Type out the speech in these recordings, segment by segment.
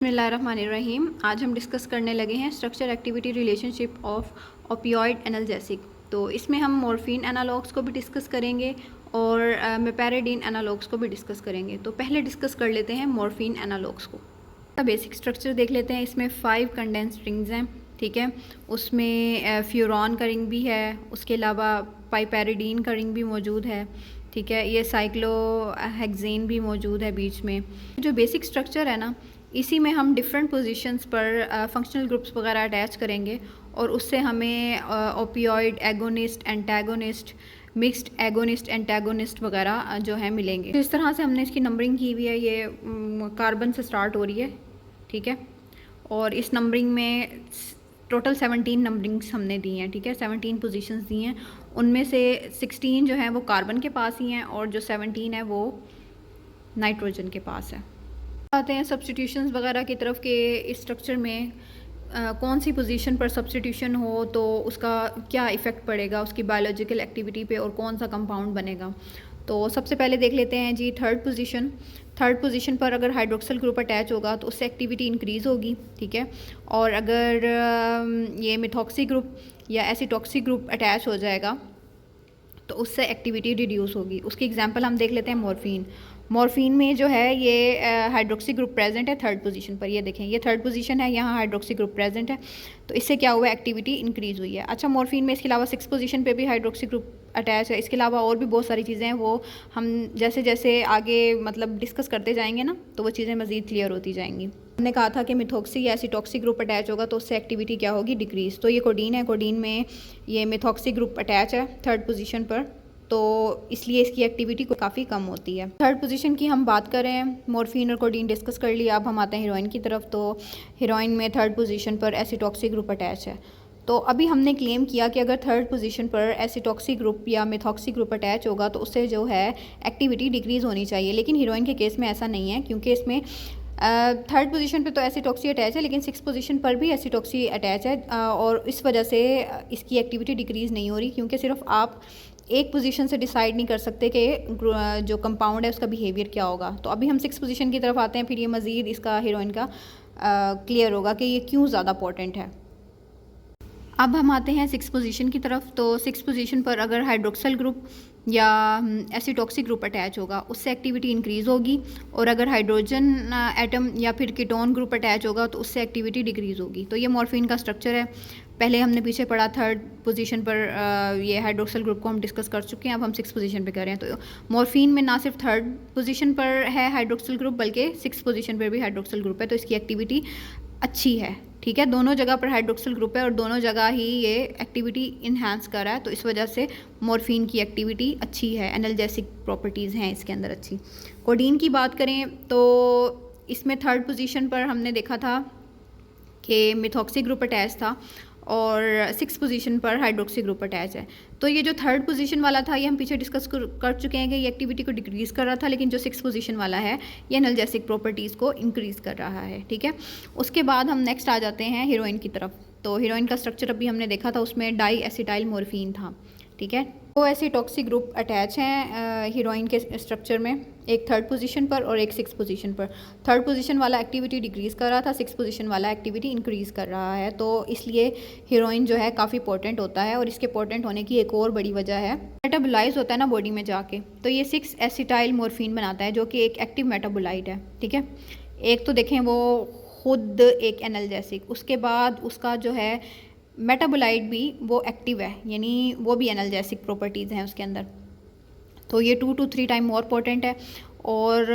बिस्मिल्लाहिर्रहमानिर्रहीम। आज हम डिस्कस करने लगे हैं structure activity relationship of opioid analgesic. तो इसमें हम मॉर्फिन एनालॉग्स को भी डिस्कस करेंगे और मेपेरेडिन एनालॉग्स को भी डिस्कस करेंगे। तो पहले डिस्कस कर लेते हैं मॉर्फिन एनालॉग्स को। बेसिक स्ट्रक्चर देख लेते हैं। इसमें 5 कंडेंस्ड रिंग्स हैं, ठीक है। उसमें फ्यूरॉन का रिंग भी है, उसके अलावा पाइपेरिडीन का रिंग भी मौजूद है, ठीक है। ये साइक्लोहेक्सेन भी मौजूद है बीच में। जो बेसिक स्ट्रक्चर है ना, इसी में हम डिफरेंट पोजीशंस पर फंक्शनल ग्रुप्स वगैरह अटैच करेंगे और उससे हमें opioid agonist, antagonist, mixed agonist, antagonist वगैरह जो है मिलेंगे। इस तरह से हमने इसकी नंबरिंग की हुई है। ये कार्बन से स्टार्ट हो रही है, ठीक है। और इस नंबरिंग में टोटल 17 नंबरिंग्स हमने दी हैं, ठीक है। 17 पोजीशंस दी हैं, उनमें से 16 जो हैं वो कार्बन के पास ही हैं और जो 17 है वो नाइट्रोजन के पास है। आते हैं सब्स्टिट्यूशंस वगैरह की तरफ के इस स्ट्रक्चर में कौन सी पोजीशन पर सब्स्टिट्यूशन हो तो उसका क्या इफ़ेक्ट पड़ेगा उसकी बायोलॉजिकल एक्टिविटी पे और कौन सा कंपाउंड बनेगा। तो सबसे पहले देख लेते हैं जी थर्ड पोजीशन पर अगर हाइड्रोक्सिल ग्रुप अटैच होगा तो उससे एक्टिविटी इंक्रीज़ होगी, ठीक है। और अगर ये मिथॉक्सी ग्रुप या एसिटॉक्सी ग्रुप अटैच हो जाएगा तो उससे एक्टिविटी रिड्यूस होगी। उसकी एग्जांपल हम देख लेते हैं मॉर्फिन में जो है ये हाइड्रोक्सी ग्रुप प्रेजेंट है थर्ड पोजीशन पर। ये देखें, ये थर्ड पोजीशन है, यहाँ हाइड्रोक्सी ग्रुप प्रेजेंट है, तो इससे क्या हुआ, एक्टिविटी इंक्रीज़ हुई है। अच्छा, मॉर्फिन में इसके अलावा 6 पोजीशन पे भी हाइड्रोक्सी ग्रुप अटैच है। इसके अलावा और भी बहुत सारी चीज़ें हैं, वो हम जैसे जैसे आगे मतलब डिस्कस करते जाएंगे ना तो वो चीज़ें मज़ीद क्लियर होती जाएंगी। हमने कहा था कि मिथॉक्सी या एसिटॉक्सी ग्रुप अटैच होगा तो उससे एक्टिविटी क्या होगी, डिक्रीज़। तो ये कोडीन है, कोडीन में ये मिथॉक्सी ग्रुप अटैच है थर्ड पोजीशन पर, तो इसलिए इसकी एक्टिविटी को काफ़ी कम होती है। थर्ड पोजीशन की हम बात करें, मॉर्फिन और कोडीन डिस्कस कर लिया, अब हम आते हैं हीरोइन की तरफ। तो हीरोइन में थर्ड पोजीशन पर एसिटॉक्सी ग्रुप अटैच है। तो अभी हमने क्लेम किया कि अगर थर्ड पोजीशन पर एसिटॉक्सी ग्रुप या मिथॉक्सी ग्रुप अटैच होगा तो उससे जो है एक्टिविटी डिक्रीज़ होनी चाहिए, लेकिन हीरोइन के केस में ऐसा नहीं है, क्योंकि इसमें थर्ड पोजीशन पे तो एसिटॉक्सी अटैच है लेकिन 6 पोजीशन पर भी एसिटॉक्सी अटैच है और इस वजह से इसकी एक्टिविटी डिक्रीज़ नहीं हो रही, क्योंकि सिर्फ आप एक पोजीशन से डिसाइड नहीं कर सकते कि जो कंपाउंड है उसका बिहेवियर क्या होगा। तो अभी हम 6 पोजीशन की तरफ आते हैं, फिर ये मज़ीद इसका हीरोइन का क्लियर होगा कि ये क्यों ज़्यादा इंपॉर्टेंट है। अब हम आते हैं 6 पोजीशन की तरफ। तो 6 पोजीशन पर अगर हाइड्रोक्सिल ग्रुप या एसिटॉक्सी ग्रुप अटैच होगा उससे एक्टिविटी इंक्रीज़ होगी, और अगर हाइड्रोजन एटम या फिर कीटोन ग्रुप अटैच होगा तो उससे एक्टिविटी डिक्रीज़ होगी। तो ये मॉर्फिन का स्ट्रक्चर है। पहले हमने पीछे पढ़ा थर्ड पोजीशन पर ये हाइड्रोक्सिल ग्रुप को हम डिस्कस कर चुके हैं, अब हम 6 पोजीशन पे कर रहे हैं। तो मॉर्फिन में ना सिर्फ थर्ड पोजीशन पर है हाइड्रोक्सिल ग्रुप बल्कि 6 पोजीशन पर भी हाइड्रोक्सिल ग्रुप है, तो इसकी एक्टिविटी अच्छी है, ठीक है। दोनों जगह पर हाइड्रोक्सिल ग्रुप है और दोनों जगह ही ये एक्टिविटी इन्हांस कर रहा है, तो इस वजह से मॉर्फिन की एक्टिविटी अच्छी है, एनाल्जेसिक प्रॉपर्टीज़ हैं इसके अंदर अच्छी। कोडीन की बात करें तो इसमें थर्ड पोजीशन पर हमने देखा था कि मिथॉक्सी ग्रुप अटैच था और 6 पोजीशन पर हाइड्रोक्सी ग्रुप अटैच है। तो ये जो थर्ड पोजीशन वाला था ये हम पीछे डिस्कस कर चुके हैं कि ये एक्टिविटी को डिक्रीज़ कर रहा था, लेकिन जो 6 पोजीशन वाला है ये एनाल्जेसिक प्रॉपर्टीज़ को इंक्रीज़ कर रहा है, ठीक है। उसके बाद हम नेक्स्ट आ जाते हैं हीरोइन की तरफ। तो हीरोइन का स्ट्रक्चर अभी हमने देखा था, उसमें डाई एसिटाइल मॉर्फिन था, ठीक है। तो ऐसे टॉक्सिक ग्रुप अटैच हैं हीरोइन के स्ट्रक्चर में, एक थर्ड पोजीशन पर और एक 6 पोजीशन पर। थर्ड पोजीशन वाला एक्टिविटी डिक्रीज़ कर रहा था, 6 पोजीशन वाला एक्टिविटी इंक्रीज़ कर रहा है, तो इसलिए हीरोइन जो है काफ़ी इंपॉर्टेंट होता है। और इसके इंपॉर्टेंट होने की एक और बड़ी वजह है, मेटाबोलाइज होता है ना बॉडी में जाके, तो ये 6 एसिटाइल मॉर्फिन बनाता है जो कि एक एक्टिव मेटाबोलाइट है, ठीक है। एक तो देखें वो खुद एक एनाल्जेसिक, उसके बाद उसका जो है मेटाबोलाइट भी वो एक्टिव है, यानी वो भी एनाल्जेसिक प्रॉपर्टीज़ हैं उसके अंदर, तो ये 2 to 3 टाइम मोर पोटेंट है। और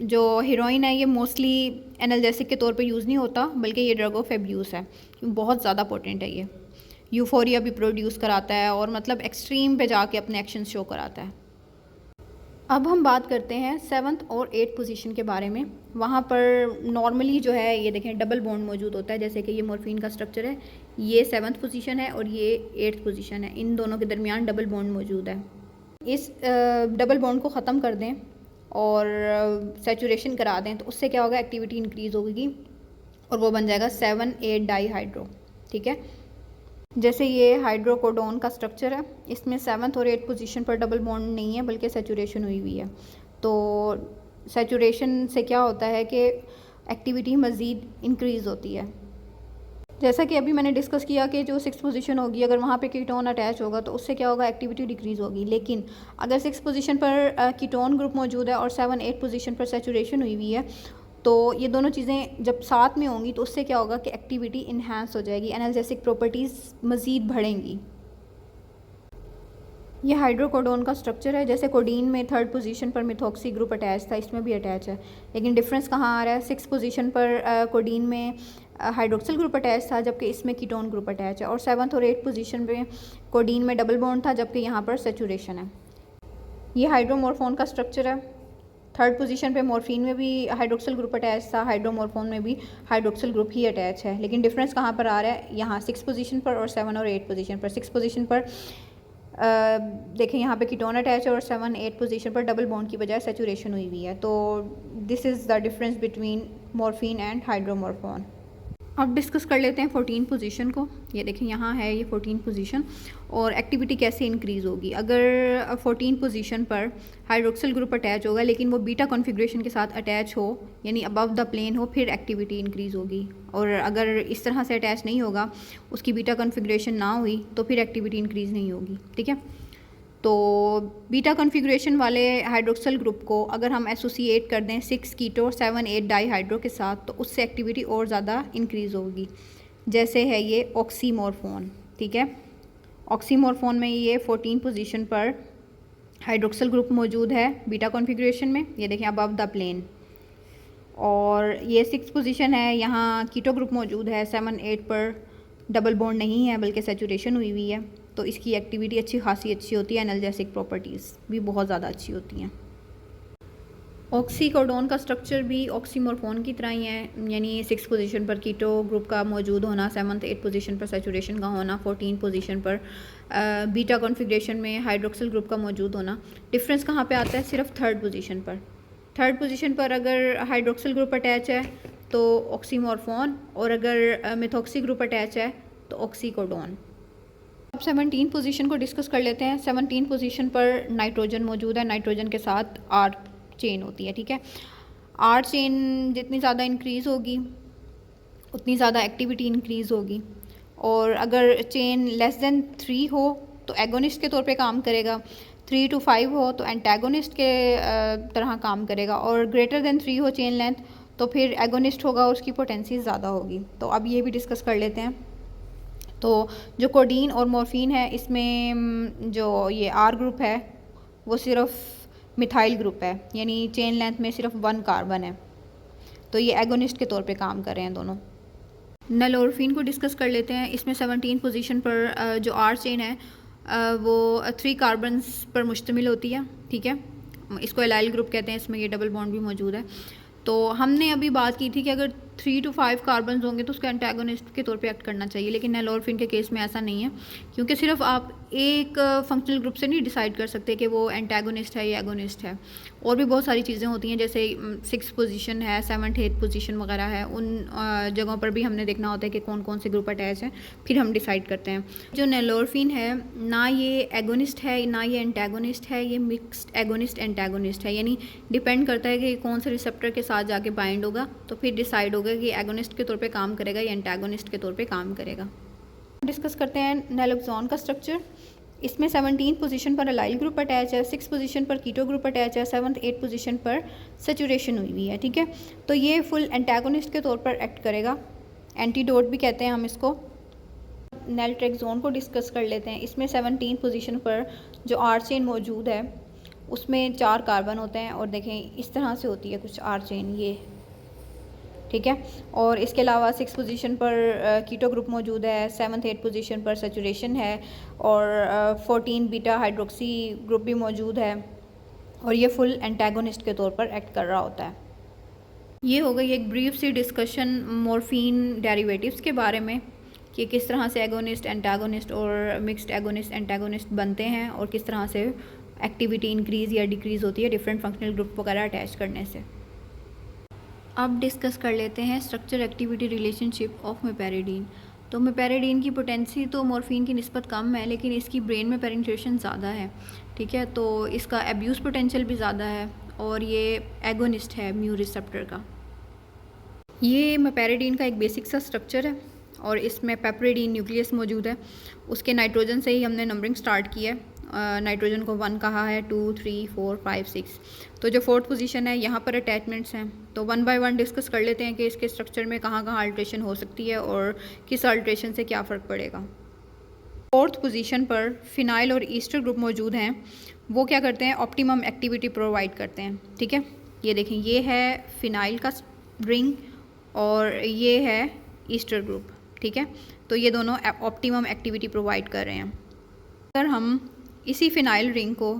जो हीरोइन है ये मोस्टली एनाल्जेसिक के तौर पे यूज़ नहीं होता, बल्कि ये ड्रग ऑफ एब्यूज़ है, बहुत ज़्यादा पोटेंट है। ये यूफोरिया भी प्रोड्यूस कराता है और मतलब एक्सट्रीम पे जाके अपने एक्शन शो कराता है। अब हम बात करते हैं 7th और 8th पोजीशन के बारे में। वहाँ पर नॉर्मली जो है ये देखें डबल बॉन्ड मौजूद होता है, जैसे कि ये मॉर्फिन का स्ट्रक्चर है, ये 7th पोजीशन है और ये 8th पोजीशन है, इन दोनों के दरमियान डबल बॉन्ड मौजूद है। इस डबल बॉन्ड को ख़त्म कर दें और सैचुरेशन करा दें तो उससे क्या होगा, एक्टिविटी इंक्रीज़ होगी और वो बन जाएगा 7,8 डाई हाइड्रो, ठीक है। जैसे ये हाइड्रोकोडोन का स्ट्रक्चर है, इसमें 7th और 8th पोजीशन पर डबल बॉन्ड नहीं है बल्कि सैचुरेशन हुई हुई है। तो सैचुरेशन से क्या होता है कि एक्टिविटी मज़ीद इंक्रीज़ होती है। जैसा कि अभी मैंने डिस्कस किया कि जो 6 पोजीशन होगी, अगर वहाँ पे कीटोन अटैच होगा तो उससे क्या होगा, एक्टिविटी डिक्रीज़ होगी। लेकिन अगर 6 पोजीशन पर कीटोन ग्रुप मौजूद है और 7-8 पोजीशन पर सैचुरेशन हुई हुई है, तो ये दोनों चीज़ें जब साथ में होंगी तो उससे क्या होगा कि एक्टिविटी इन्हांस हो जाएगी, एनाल्जेसिक प्रॉपर्टीज़ मज़ीद बढ़ेंगी। ये हाइड्रोकोडोन का स्ट्रक्चर है। जैसे कोडीन में 3rd पोजीशन पर मिथॉक्सी ग्रुप अटैच था, इसमें भी अटैच है, लेकिन डिफरेंस कहाँ आ रहा है, 6 पोजीशन पर कोडीन में हाइड्रोक्सिल ग्रुप अटैच था, जबकि इसमें कीटोन ग्रुप अटैच है। और 7th और 8th पोजीशन पे कोडीन में डबल बॉन्ड था, जबकि यहाँ पर सेचुरेशन है। ये हाइड्रोमॉर्फोन का स्ट्रक्चर है। 3rd पोजीशन पे मॉर्फिन में भी हाइड्रोक्सिल ग्रुप अटैच था, हाइड्रोमॉर्फोन में भी हाइड्रोक्सिल ग्रुप ही अटैच है, लेकिन डिफरेंस कहाँ पर आ रहा है, यहाँ 6 पोजीशन पर और 7 और 8 पोजीशन पर। 6 पोजीशन पर देखें यहाँ पे कीटोन अटैच है और 7-8 पोजीशन पर डबल बॉन्ड की बजाय सेचुरेशन हुई हुई है। तो this is the difference between morphine and hydromorphone. अब डिस्कस कर लेते हैं 14 पोजीशन को। ये देखें यहाँ है ये 14 पोजीशन और एक्टिविटी कैसे इंक्रीज़ होगी। अगर 14 पोजीशन पर हाइड्रोक्सिल ग्रुप अटैच होगा लेकिन वो बीटा कॉन्फ़िगरेशन के साथ अटैच हो, यानी अबव द प्लेन हो, फिर एक्टिविटी इंक्रीज़ होगी। और अगर इस तरह से अटैच नहीं होगा, उसकी बीटा कॉन्फ़िगरेशन ना हुई, तो फिर एक्टिविटी इंक्रीज़ नहीं होगी। ठीक है, तो बीटा कॉन्फ़िगरेशन वाले हाइड्रोक्सिल ग्रुप को अगर हम एसोसिएट कर दें 6 कीटो 7-8 डाईहाइड्रो के साथ, तो उससे एक्टिविटी और ज़्यादा इंक्रीज़ होगी। जैसे है ये ऑक्सीमॉर्फोन। ठीक है, ऑक्सीमॉर्फोन में ये 14 पोजीशन पर हाइड्रोक्सिल ग्रुप मौजूद है बीटा कॉन्फ़िगरेशन में, ये देखें अबव द प्लेन। और ये 6 पोजीशन है, यहाँ कीटो ग्रुप मौजूद है, 7-8 पर डबल बॉन्ड नहीं है बल्कि सैचुरेशन हुई हुई है, तो इसकी एक्टिविटी अच्छी खासी अच्छी होती है, एनाल्जेसिक प्रॉपर्टीज़ भी बहुत ज़्यादा अच्छी होती हैं। ऑक्सीकोडोन का स्ट्रक्चर भी ऑक्सीमॉर्फोन की तरह ही है, यानी 6 पोजीशन पर कीटो ग्रुप का मौजूद होना, 7-8 पोजीशन पर सैचुरेशन का होना, 14 पोजीशन पर बीटा कॉन्फ़िगरेशन में हाइड्रोक्सिल ग्रुप का मौजूद होना। डिफरेंस कहाँ पे आता है, सिर्फ 3rd पोजीशन पर। 3rd पोजीशन पर अगर हाइड्रोक्सिल ग्रुप अटैच है तो ऑक्सीमॉर्फोन, और अगर मिथॉक्सी ग्रुप अटैच है तो ऑक्सीकोडोन। अब 17 पोजीशन को डिस्कस कर लेते हैं। 17 पोजीशन पर नाइट्रोजन मौजूद है, नाइट्रोजन के साथ आर चेन होती है। ठीक है, आर चेन जितनी ज़्यादा इंक्रीज़ होगी उतनी ज़्यादा एक्टिविटी इंक्रीज़ होगी। और अगर चेन लेस देन 3 हो तो एगोनिस्ट के तौर पे काम करेगा, 3 to 5 हो तो एंटागोनिस्ट के तरह काम करेगा, और ग्रेटर देन 3 हो चेन लेंथ तो फिर एगोनिस्ट होगा और उसकी पोटेंसी ज़्यादा होगी। तो अब ये भी डिस्कस कर लेते हैं। तो जो कोडीन और मॉर्फिन है, इसमें जो ये आर ग्रुप है वो सिर्फ मिथाइल ग्रुप है, यानी चेन लेंथ में सिर्फ 1 कार्बन है, तो ये एगोनिस्ट के तौर पे काम कर रहे हैं दोनों। नलोरफिन को डिस्कस कर लेते हैं। इसमें 17 पोजीशन पर जो आर चेन है वो 3 कार्बन्स पर मुश्तमिल होती है। ठीक है, इसको एलाइल ग्रुप कहते हैं, इसमें ये डबल बॉन्ड भी मौजूद है। तो हमने अभी बात की थी कि अगर 3 to 5 कार्बन्स होंगे तो उसका एंटागोनिस्ट के तौर पे एक्ट करना चाहिए, लेकिन नलोरफिन के केस में ऐसा नहीं है, क्योंकि सिर्फ आप एक फंक्शनल ग्रुप से नहीं डिसाइड कर सकते कि वो एंटागोनिस्ट है या एगोनिस्ट है। और भी बहुत सारी चीज़ें होती हैं, जैसे 6 पोजीशन है, 7-8 पोजीशन वगैरह है, उन जगहों पर भी हमने देखना होता है कि कौन कौन से ग्रुप अटैच हैं, फिर हम डिसाइड करते हैं। जो नलोरफिन है, ना ये एगोनिस्ट है ना ये एंटागोनिस्ट है, ये मिक्स्ड एगोनिस्ट एंटागोनिस्ट है, यानी डिपेंड करता है कि कौन से रिसेप्टर के साथ जाके बाइंड होगा, तो फिर डिसाइड होगा कि एगोनिस्ट के तौर पे काम करेगा या एंटागोनिस्ट के तौर पे काम करेगा। डिस्कस करते हैं नैलोक्सोन का स्ट्रक्चर। इसमें 17 पोजीशन पर अलाइल ग्रुप अटैच है, 6 पोजीशन पर कीटो ग्रुप अटैच है, 7-8 पोजीशन पर सैचुरेशन हुई हुई है। ठीक है, तो ये फुल एंटागोनिस्ट के तौर पर एक्ट करेगा, एंटीडोट भी कहते हैं हम इसको। नैल्ट्रेक्सोन को डिस्कस कर लेते हैं। इसमें 17 पोजीशन पर जो आर चेन मौजूद है उसमें 4 कार्बन होते हैं, और देखें इस तरह से होती है कुछ आर चेन ये। ठीक है, और इसके अलावा 6 पोजीशन पर कीटो ग्रुप मौजूद है, 7-8 पोजीशन पर सैचुरेशन है, और 14 बीटा हाइड्रोक्सी ग्रुप भी मौजूद है, और ये फुल एंटागोनिस्ट के तौर पर एक्ट कर रहा होता है। ये हो गई एक ब्रीफ सी डिस्कशन मॉर्फिन डेरिवेटिव्स के बारे में, कि किस तरह से एगोनिस्ट, एंटागोनिस्ट और मिक्स्ड एगोनिस्ट, एंटागोनिस्ट बनते हैं, और किस तरह से एक्टिविटी इंक्रीज़ या डिक्रीज़ होती है डिफरेंट फंक्शनल ग्रुप वगैरह अटैच करने से। अब डिस्कस कर लेते हैं स्ट्रक्चर एक्टिविटी रिलेशनशिप ऑफ मेपेरिडीन। तो मेपेरिडीन की पोटेंसी तो मॉर्फिन की निस्बत कम है, लेकिन इसकी ब्रेन में पेनिट्रेशन ज़्यादा है। ठीक है, तो इसका एब्यूज़ पोटेंशियल भी ज़्यादा है, और ये एगोनिस्ट है म्यू रिसेप्टर का। ये मेपेरिडीन का एक बेसिक सा स्ट्रक्चर है और इसमें पेपरिडीन न्यूक्लियस मौजूद है। उसके नाइट्रोजन से ही हमने नंबरिंग स्टार्ट की है। नाइट्रोजन को 1 कहा है, 2, 3, 4, 5, 6। तो जो 4th पोजीशन है यहाँ पर अटैचमेंट्स हैं। तो 1 बाय 1 डिस्कस कर लेते हैं कि इसके स्ट्रक्चर में कहाँ कहाँ अल्ट्रेशन हो सकती है और किस अल्ट्रेशन से क्या फ़र्क पड़ेगा। 4th पोजीशन पर फिनाइल और ईस्टर ग्रुप मौजूद हैं। वो क्या करते हैं, ऑप्टिमम एक्टिविटी प्रोवाइड करते हैं। ठीक है, ये देखें, ये है फिनाइल का रिंग और ये है ईस्टर ग्रुप। ठीक है, तो ये दोनों ऑप्टिमम एक्टिविटी प्रोवाइड कर रहे हैं। अगर हम इसी फिनाइल रिंग को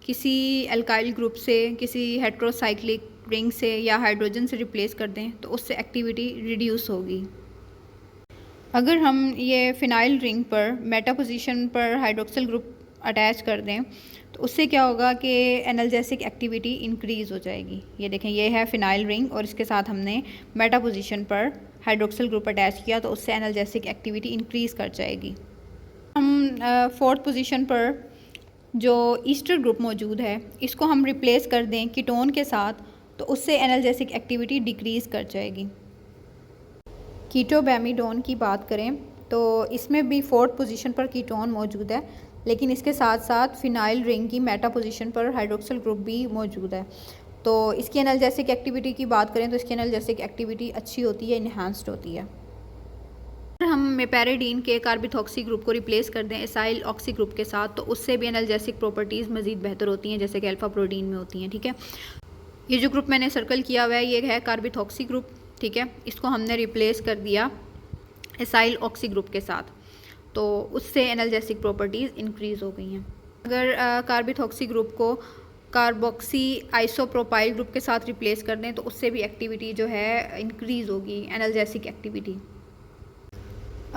किसी एल्काइल ग्रुप से, किसी हेट्रोसाइक्लिक रिंग से या हाइड्रोजन से रिप्लेस कर दें तो उससे एक्टिविटी रिड्यूस होगी। अगर हम ये फिनाइल रिंग पर मेटा पोजीशन पर हाइड्रोक्सिल ग्रुप अटैच कर दें तो उससे क्या होगा कि एनाल्जेसिक एक्टिविटी इंक्रीज़ हो जाएगी। ये देखें, ये है फिनाइल रिंग और इसके साथ हमने मेटा पोजीशन पर हाइड्रोक्सिल ग्रुप अटैच किया तो उससे एनाल्जेसिक एक्टिविटी इंक्रीज़ कर जाएगी। हम 4th पोजीशन पर जो ईस्टर ग्रुप मौजूद है इसको हम रिप्लेस कर दें कीटोन के साथ तो उससे एनाल्जेसिक एक्टिविटी डिक्रीज़ कर जाएगी। कीटोबैमिडोन की बात करें तो इसमें भी 4th पोजीशन पर कीटोन मौजूद है, लेकिन इसके साथ साथ फिनाइल रिंग की मेटा पोजीशन पर हाइड्रोक्सिल ग्रुप भी मौजूद है। तो इसकी एनाल्जेसिक एक्टिविटी की बात करें तो इसकी एनाल्जेसिक एक्टिविटी अच्छी होती है, इन्हांस्ड होती है। अगर हम मेपेरिडीन के कार्बिथॉक्सी ग्रुप को रिप्लेस कर दें एसाइल ऑक्सी ग्रुप के साथ तो उससे भी एनाल्जेसिक प्रॉपर्टीज़ मज़ीद बेहतर होती हैं, जैसे कि अल्फ़ा प्रोटीन में होती हैं। ठीक है, ये जो ग्रुप मैंने सर्कल किया हुआ है ये है कार्बिथॉक्सी ग्रुप। ठीक है, इसको हमने रिप्लेस कर दिया एसाइल ऑक्सी ग्रुप के साथ तो उससे एनाल्जेसिक प्रॉपर्टीज़ इंक्रीज़ हो गई हैं। अगर कार्बिथॉक्सी ग्रुप को कार्बोक्सी आइसोप्रोपाइल ग्रुप के साथ रिप्लेस कर दें तो उससे भी एक्टिविटी जो है इंक्रीज़ होगी, एनाल्जेसिक एक्टिविटी।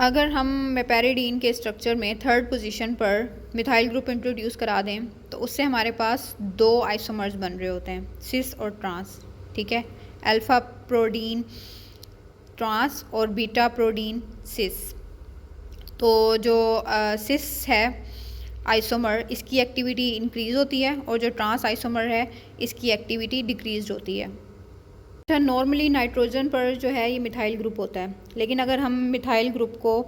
अगर हम मेपेरिडीन के स्ट्रक्चर में 3rd पोजीशन पर मिथाइल ग्रुप इंट्रोड्यूस करा दें तो उससे हमारे पास 2 आइसोमर्स बन रहे होते हैं, सिस और ट्रांस। ठीक है, अल्फ़ा प्रोटीन ट्रांस और बीटा प्रोटीन सिस। तो जो सिस है आइसोमर, इसकी एक्टिविटी इंक्रीज़ होती है और जो ट्रांस आइसोमर है इसकी एक्टिविटी डिक्रीज़ होती है। अच्छा, नॉर्मली नाइट्रोजन पर जो है ये मिथाइल ग्रुप होता है, लेकिन अगर हम मिथाइल ग्रुप को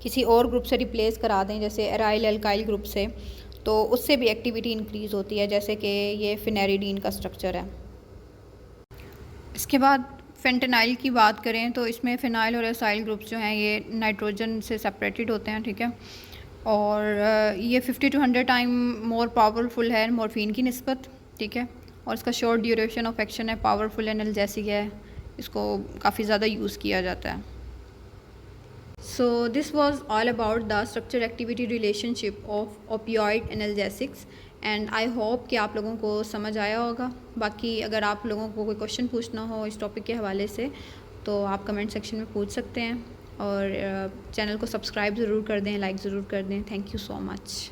किसी और ग्रुप से रिप्लेस करा दें जैसे एराइल एल्काइल ग्रुप से तो उससे भी एक्टिविटी इंक्रीज़ होती है, जैसे कि ये फिनेरिडीन का स्ट्रक्चर है। इसके बाद फेंटेनाइल की बात करें तो इसमें फिनाइल और एसाइल ग्रुप्स जो हैं ये नाइट्रोजन से सेपरेटेड होते हैं। ठीक है, और ये 50 to 100 टाइम मोर पावरफुल है मॉर्फिन की निस्बत। ठीक है, और इसका शॉर्ट ड्यूरेशन ऑफ एक्शन है, पावरफुल एनाल्जेसिक है, इसको काफ़ी ज़्यादा यूज़ किया जाता है। So this was all about the structure activity relationship of opioid analgesics and I hope कि आप लोगों को समझ आया होगा। बाकी अगर आप लोगों को कोई क्वेश्चन पूछना हो इस टॉपिक के हवाले से तो आप कमेंट सेक्शन में पूछ सकते हैं और चैनल को सब्सक्राइब ज़रूर कर दें, लाइक ज़रूर कर दें। Thank you so much.